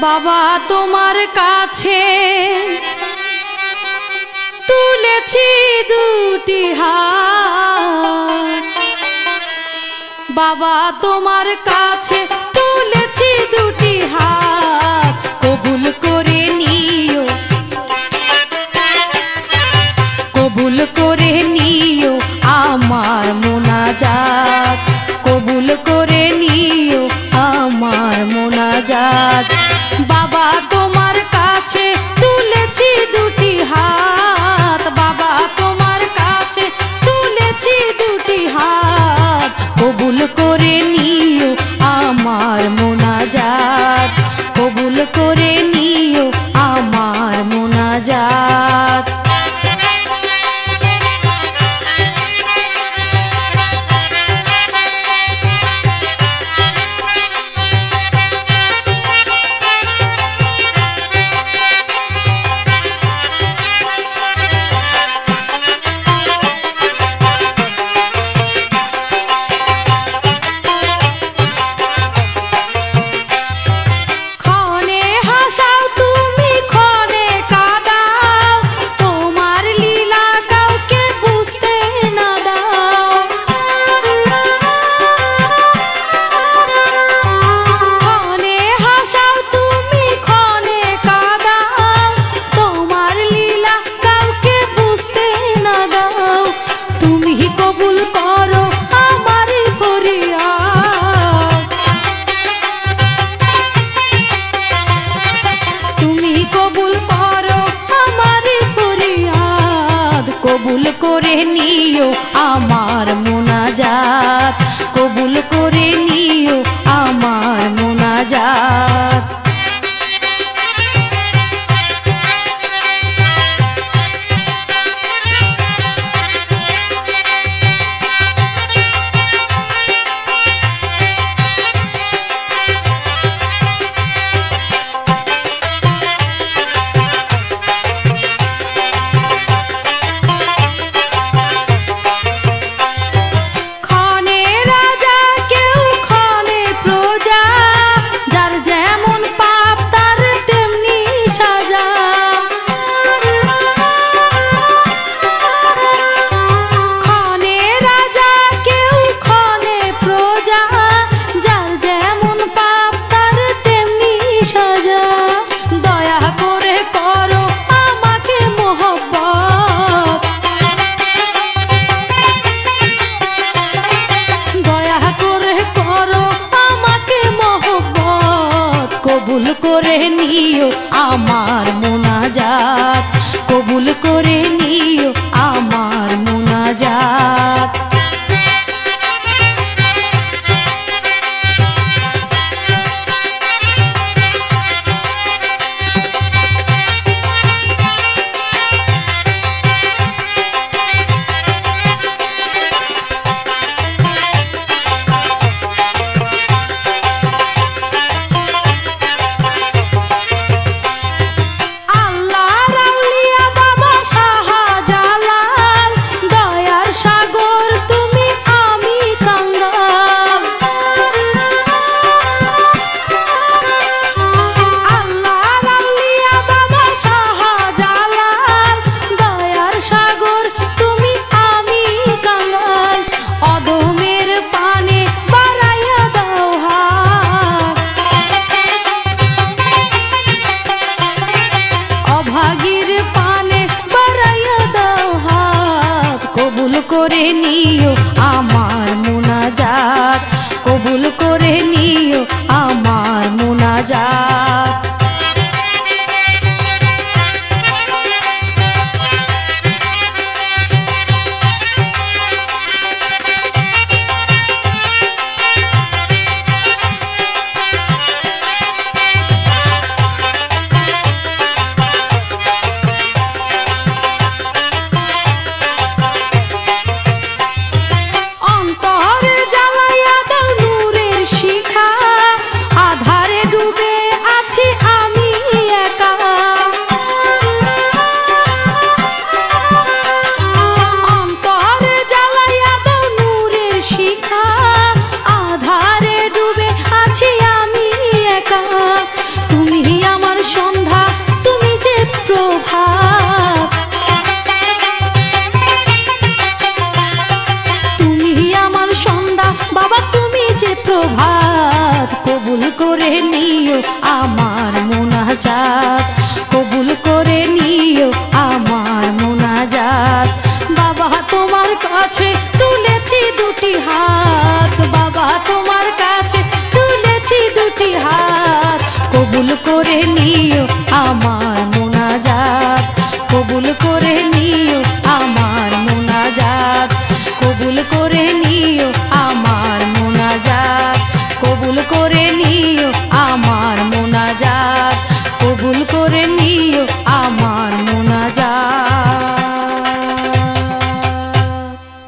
বাবা তোমার কাছে তুলেছি দুটি হাত, বাবা তোমার কাছে তুলেছি দুটি হাত, কবুল করে নিও, কবুল করে নিও আমার মোনাজাত, কবুল করে নিও আমার মোনাজাত। বাবা তোমার কাছে তুলেছি দুটি হাত, বাবা তোমার কাছে তুলেছি দুটি হাত, কবুল করে নিও আমার মোনাজাত, কবুল করে নিও আমার মোনাজাত। কবুল করে নিও আমার মোনাজাত, কবুল করে নিও আমার মোনাজাত। কবুল করে নিও আমার মোনাজাত, কবুল করে নিও আমার মোনাজাত। করে নিও আমার মোনাজাত, কবুল করে নিও।